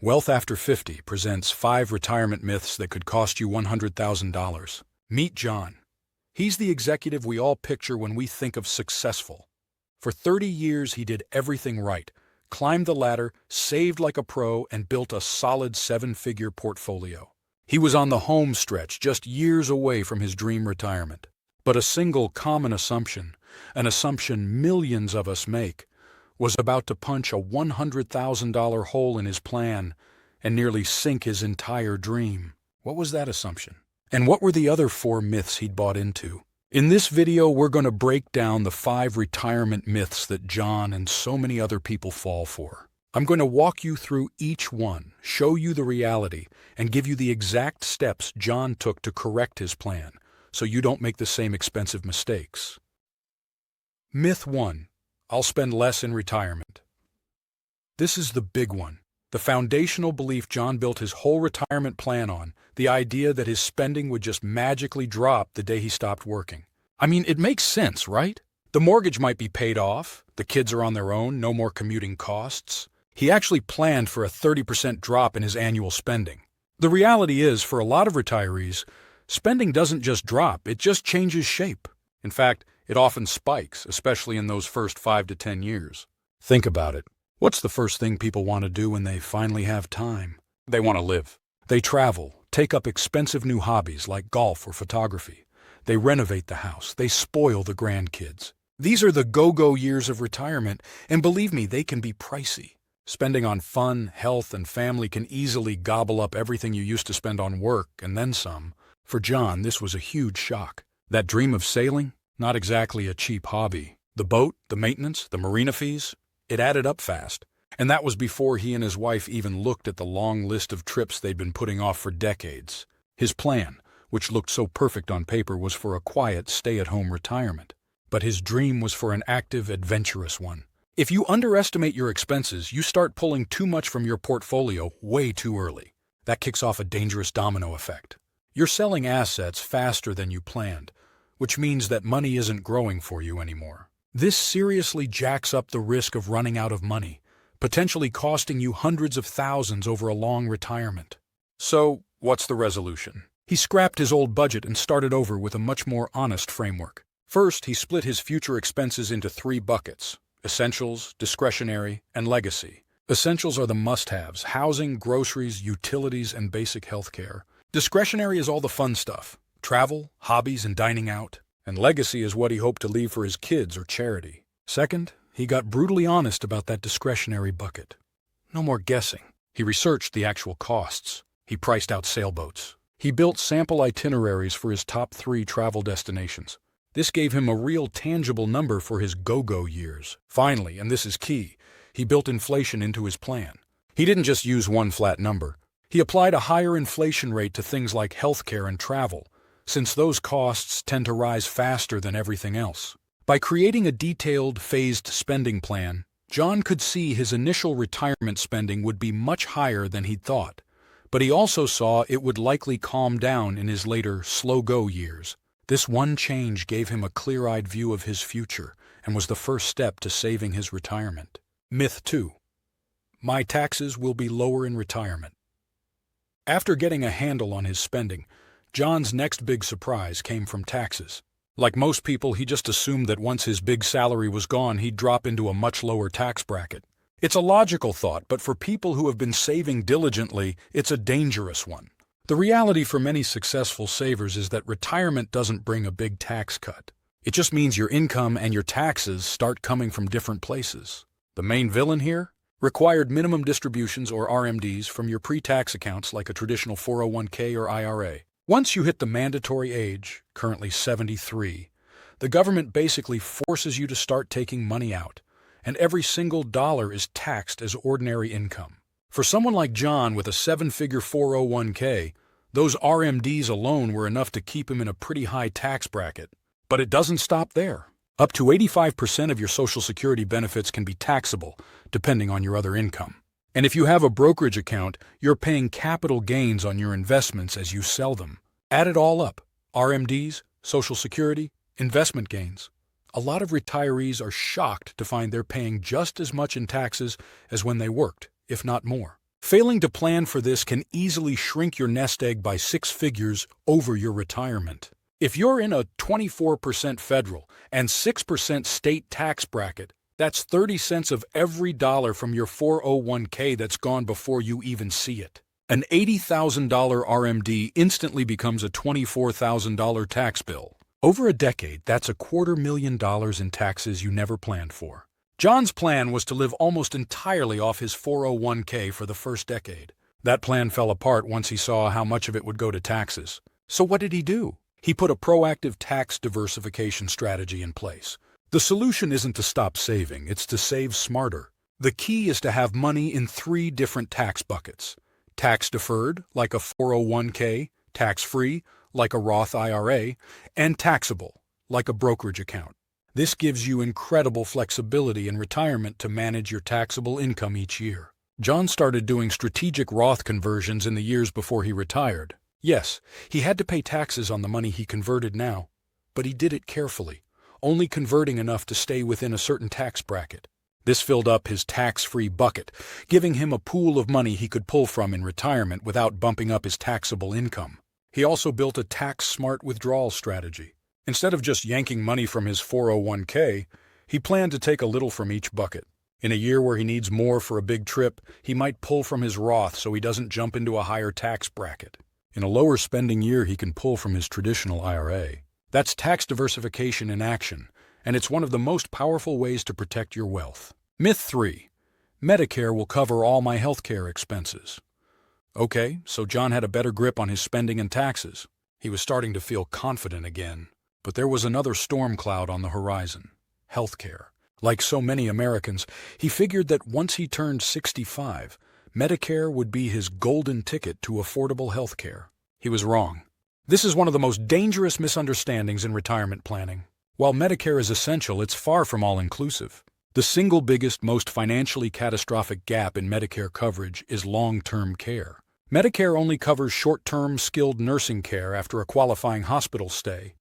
Wealth After 50 presents 5 retirement myths that could cost you $100,000. Meet John. He's the executive we all picture when we think of successful. For 30 years, he did everything right, climbed the ladder, saved like a pro, and built a solid 7-figure portfolio. He was on the home stretch, just years away from his dream retirement. But a single common assumption, an assumption millions of us make, was about to punch a $100,000 hole in his plan and nearly sink his entire dream. What was that assumption? And what were the other 4 myths he'd bought into? In this video, we're going to break down the 5 retirement myths that John and so many other people fall for. I'm going to walk you through each one, show you the reality, and give you the exact steps John took to correct his plan, so you don't make the same expensive mistakes. Myth 1. I'll spend less in retirement. This is the big one. The foundational belief John built his whole retirement plan on, the idea that his spending would just magically drop the day he stopped working. I mean, it makes sense, right? The mortgage might be paid off, the kids are on their own, no more commuting costs. He actually planned for a 30% drop in his annual spending. The reality is, for a lot of retirees, spending doesn't just drop, it just changes shape. In fact, it often spikes, especially in those first 5 to 10 years. Think about it. What's the first thing people want to do when they finally have time? They want to live. They travel, take up expensive new hobbies like golf or photography. They renovate the house. They spoil the grandkids. These are the go-go years of retirement, and believe me, they can be pricey. Spending on fun, health, and family can easily gobble up everything you used to spend on work, and then some. For John, this was a huge shock. That dream of sailing? Not exactly a cheap hobby. The boat, the maintenance, the marina fees, it added up fast. And that was before he and his wife even looked at the long list of trips they'd been putting off for decades. His plan, which looked so perfect on paper, was for a quiet, stay-at-home retirement. But his dream was for an active, adventurous one. If you underestimate your expenses, you start pulling too much from your portfolio way too early. That kicks off a dangerous domino effect. You're selling assets faster than you planned, which means that money isn't growing for you anymore. This seriously jacks up the risk of running out of money, potentially costing you hundreds of thousands over a long retirement. So, what's the resolution? He scrapped his old budget and started over with a much more honest framework. First, he split his future expenses into 3 buckets: essentials, discretionary, and legacy. Essentials are the must-haves: housing, groceries, utilities, and basic health care. Discretionary is all the fun stuff: travel, hobbies, and dining out. And legacy is what he hoped to leave for his kids or charity. Second, he got brutally honest about that discretionary bucket. No more guessing. He researched the actual costs. He priced out sailboats. He built sample itineraries for his top 3 travel destinations. This gave him a real tangible number for his go-go years. Finally, and this is key, he built inflation into his plan. He didn't just use one flat number. He applied a higher inflation rate to things like healthcare and travel, since those costs tend to rise faster than everything else. By creating a detailed, phased spending plan, John could see his initial retirement spending would be much higher than he'd thought, but he also saw it would likely calm down in his later, slow-go years. This one change gave him a clear-eyed view of his future and was the first step to saving his retirement. Myth 2. My taxes will be lower in retirement. After getting a handle on his spending, John's next big surprise came from taxes. Like most people, he just assumed that once his big salary was gone, he'd drop into a much lower tax bracket. It's a logical thought, but for people who have been saving diligently, it's a dangerous one. The reality for many successful savers is that retirement doesn't bring a big tax cut. It just means your income and your taxes start coming from different places. The main villain here? Required minimum distributions, or RMDs, from your pre-tax accounts like a traditional 401k or IRA. Once you hit the mandatory age, currently 73, the government basically forces you to start taking money out, and every single dollar is taxed as ordinary income. For someone like John with a 7-figure 401k, those RMDs alone were enough to keep him in a pretty high tax bracket. But it doesn't stop there. Up to 85% of your Social Security benefits can be taxable, depending on your other income. And if you have a brokerage account, you're paying capital gains on your investments as you sell them. Add it all up: RMDs, Social Security, investment gains. A lot of retirees are shocked to find they're paying just as much in taxes as when they worked, if not more. Failing to plan for this can easily shrink your nest egg by 6 figures over your retirement. If you're in a 24% federal and 6% state tax bracket, that's 30 cents of every dollar from your 401k that's gone before you even see it. An $80,000 RMD instantly becomes a $24,000 tax bill. Over a decade, that's $250,000 in taxes you never planned for. John's plan was to live almost entirely off his 401k for the first decade. That plan fell apart once he saw how much of it would go to taxes. So what did he do? He put a proactive tax diversification strategy in place. The solution isn't to stop saving, it's to save smarter. The key is to have money in 3 different tax buckets. Tax-deferred, like a 401k, tax-free, like a Roth IRA, and taxable, like a brokerage account. This gives you incredible flexibility in retirement to manage your taxable income each year. John started doing strategic Roth conversions in the years before he retired. Yes, he had to pay taxes on the money he converted now, but he did it carefully, only converting enough to stay within a certain tax bracket. This filled up his tax-free bucket, giving him a pool of money he could pull from in retirement without bumping up his taxable income. He also built a tax-smart withdrawal strategy. Instead of just yanking money from his 401k, he planned to take a little from each bucket. In a year where he needs more for a big trip, he might pull from his Roth so he doesn't jump into a higher tax bracket. In a lower spending year, he can pull from his traditional IRA. That's tax diversification in action, and it's one of the most powerful ways to protect your wealth. Myth 3. Medicare will cover all my healthcare expenses. Okay, so John had a better grip on his spending and taxes. He was starting to feel confident again. But there was another storm cloud on the horizon: healthcare. Like so many Americans, he figured that once he turned 65, Medicare would be his golden ticket to affordable healthcare. He was wrong. This is one of the most dangerous misunderstandings in retirement planning. While Medicare is essential, it's far from all-inclusive. The single biggest, most financially catastrophic gap in Medicare coverage is long-term care. Medicare only covers short-term skilled nursing care after a qualifying hospital stay,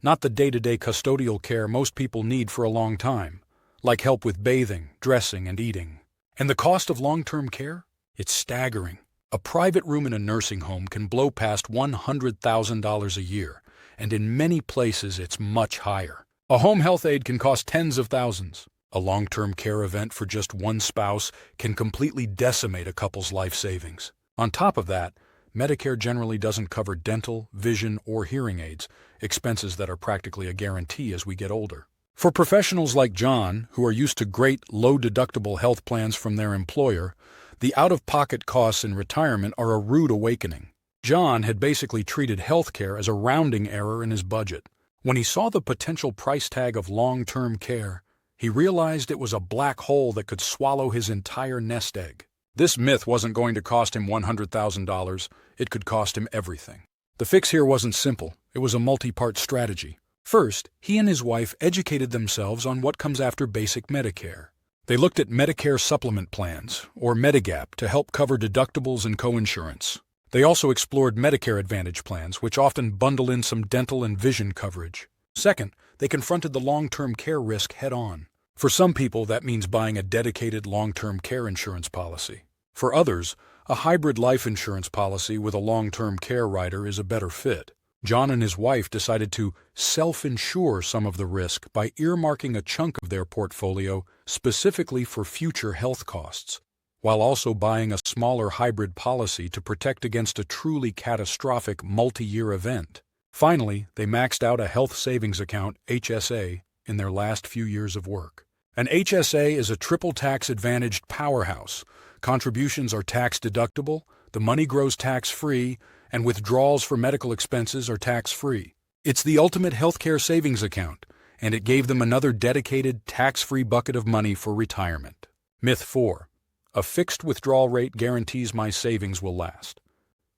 not the day-to-day custodial care most people need for a long time, like help with bathing, dressing, and eating. And the cost of long-term care? It's staggering. A private room in a nursing home can blow past $100,000 a year, and in many places it's much higher. A home health aide can cost tens of thousands. A long-term care event for just one spouse can completely decimate a couple's life savings. On top of that, Medicare generally doesn't cover dental, vision, or hearing aids, expenses that are practically a guarantee as we get older. For professionals like John, who are used to great, low-deductible health plans from their employer, the out-of-pocket costs in retirement are a rude awakening. John had basically treated healthcare as a rounding error in his budget. When he saw the potential price tag of long-term care, he realized it was a black hole that could swallow his entire nest egg. This myth wasn't going to cost him $100,000, it could cost him everything. The fix here wasn't simple, it was a multi-part strategy. First, he and his wife educated themselves on what comes after basic Medicare. They looked at Medicare supplement plans, or Medigap, to help cover deductibles and coinsurance. They also explored Medicare Advantage plans, which often bundle in some dental and vision coverage. Second, they confronted the long-term care risk head-on. For some people, that means buying a dedicated long-term care insurance policy. For others, a hybrid life insurance policy with a long-term care rider is a better fit. John and his wife decided to self-insure some of the risk by earmarking a chunk of their portfolio specifically for future health costs, while also buying a smaller hybrid policy to protect against a truly catastrophic multi-year event. Finally, they maxed out a health savings account, HSA, in their last few years of work. An HSA is a triple tax-advantaged powerhouse. Contributions are tax-deductible, the money grows tax-free, and withdrawals for medical expenses are tax-free. It's the ultimate healthcare savings account, and it gave them another dedicated, tax-free bucket of money for retirement. Myth 4. A fixed withdrawal rate guarantees my savings will last.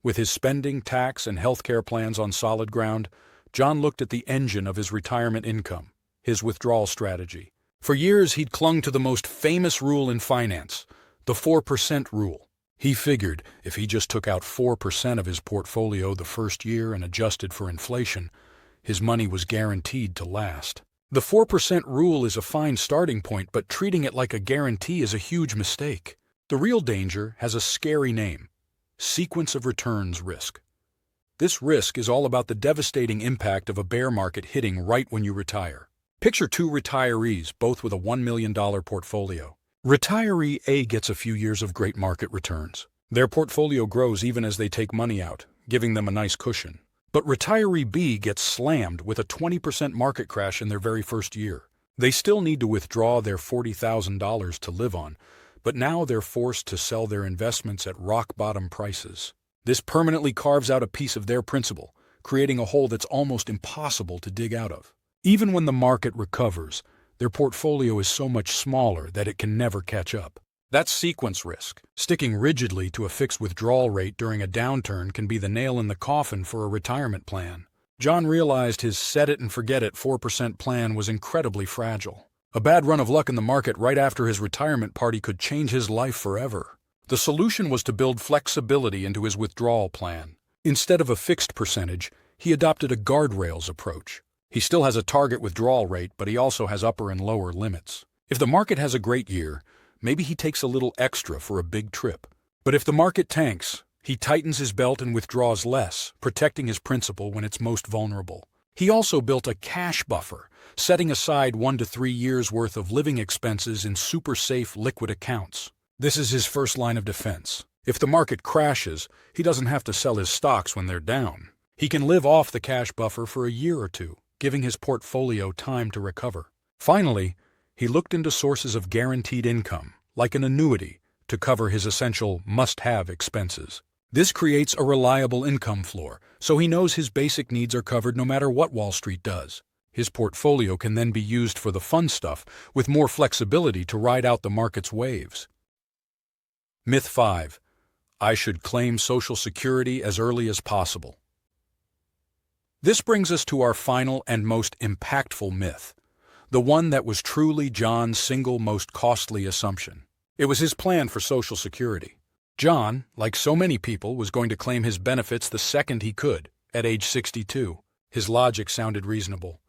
With his spending, tax, and healthcare plans on solid ground, John looked at the engine of his retirement income, his withdrawal strategy. For years, he'd clung to the most famous rule in finance, the 4% rule. He figured if he just took out 4% of his portfolio the first year and adjusted for inflation, his money was guaranteed to last. The 4% rule is a fine starting point, but treating it like a guarantee is a huge mistake. The real danger has a scary name: sequence of returns risk. This risk is all about the devastating impact of a bear market hitting right when you retire. Picture two retirees, both with a $1 million portfolio. Retiree A gets a few years of great market returns. Their portfolio grows even as they take money out, giving them a nice cushion. But retiree B gets slammed with a 20% market crash in their very first year. They still need to withdraw their $40,000 to live on, but now they're forced to sell their investments at rock-bottom prices. This permanently carves out a piece of their principal, creating a hole that's almost impossible to dig out of. Even when the market recovers, their portfolio is so much smaller that it can never catch up. That's sequence risk. Sticking rigidly to a fixed withdrawal rate during a downturn can be the nail in the coffin for a retirement plan. John realized his set-it-and-forget-it 4% plan was incredibly fragile. A bad run of luck in the market right after his retirement party could change his life forever. The solution was to build flexibility into his withdrawal plan. Instead of a fixed percentage, he adopted a guardrails approach. He still has a target withdrawal rate, but he also has upper and lower limits. If the market has a great year, maybe he takes a little extra for a big trip. But if the market tanks, he tightens his belt and withdraws less, protecting his principal when it's most vulnerable. He also built a cash buffer, setting aside 1 to 3 years' worth of living expenses in super safe liquid accounts. This is his first line of defense. If the market crashes, he doesn't have to sell his stocks when they're down. He can live off the cash buffer for a year or two, giving his portfolio time to recover. Finally, he looked into sources of guaranteed income, like an annuity, to cover his essential must-have expenses. This creates a reliable income floor, so he knows his basic needs are covered no matter what Wall Street does. His portfolio can then be used for the fun stuff, with more flexibility to ride out the market's waves. Myth 5. I should claim Social Security as early as possible. This brings us to our final and most impactful myth, the one that was truly John's single most costly assumption. It was his plan for Social Security. John, like so many people, was going to claim his benefits the second he could, at age 62. His logic sounded reasonable.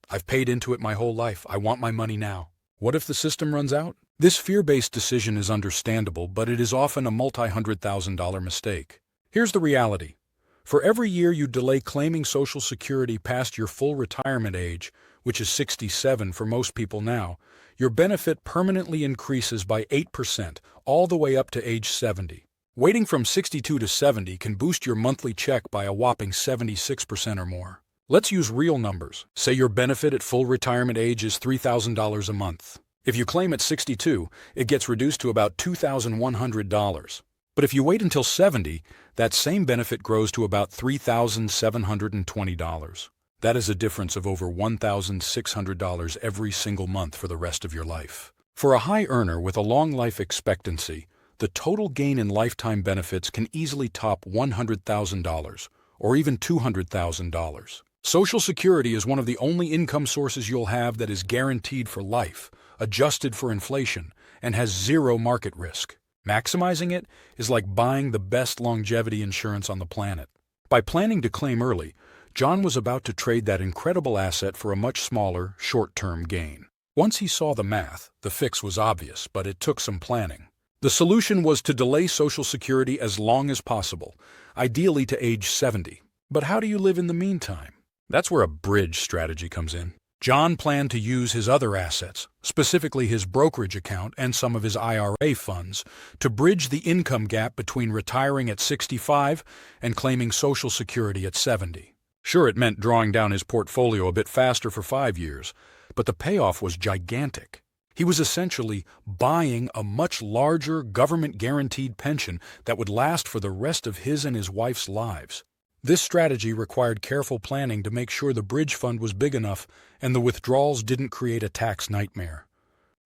I've paid into it my whole life. I want my money now. What if the system runs out? This fear-based decision is understandable, but it is often a multi-$100,000 mistake. Here's the reality. For every year you delay claiming Social Security past your full retirement age, which is 67 for most people now, your benefit permanently increases by 8%, all the way up to age 70. Waiting from 62 to 70 can boost your monthly check by a whopping 76% or more. Let's use real numbers. Say your benefit at full retirement age is $3,000 a month. If you claim at 62, it gets reduced to about $2,100. But if you wait until 70, that same benefit grows to about $3,720. That is a difference of over $1,600 every single month for the rest of your life. For a high earner with a long life expectancy, the total gain in lifetime benefits can easily top $100,000 or even $200,000. Social Security is one of the only income sources you'll have that is guaranteed for life, adjusted for inflation, and has zero market risk. Maximizing it is like buying the best longevity insurance on the planet. By planning to claim early, John was about to trade that incredible asset for a much smaller, short-term gain. Once he saw the math, the fix was obvious, but it took some planning. The solution was to delay Social Security as long as possible, ideally to age 70. But how do you live in the meantime? That's where a bridge strategy comes in. John planned to use his other assets, specifically his brokerage account and some of his IRA funds, to bridge the income gap between retiring at 65 and claiming Social Security at 70. Sure, it meant drawing down his portfolio a bit faster for 5 years, but the payoff was gigantic. He was essentially buying a much larger government-guaranteed pension that would last for the rest of his and his wife's lives. This strategy required careful planning to make sure the bridge fund was big enough and the withdrawals didn't create a tax nightmare.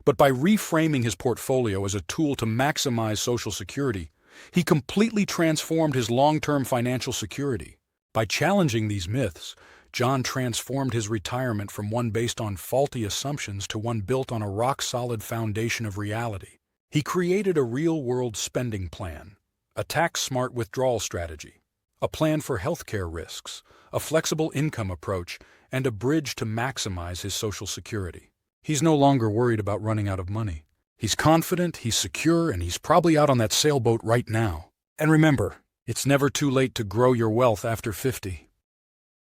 But by reframing his portfolio as a tool to maximize Social Security, he completely transformed his long-term financial security. By challenging these myths, John transformed his retirement from one based on faulty assumptions to one built on a rock-solid foundation of reality. He created a real-world spending plan, a tax-smart withdrawal strategy, a plan for healthcare risks, a flexible income approach, and a bridge to maximize his Social Security. He's no longer worried about running out of money. He's confident, he's secure, and he's probably out on that sailboat right now. And remember, it's never too late to grow your wealth after 50.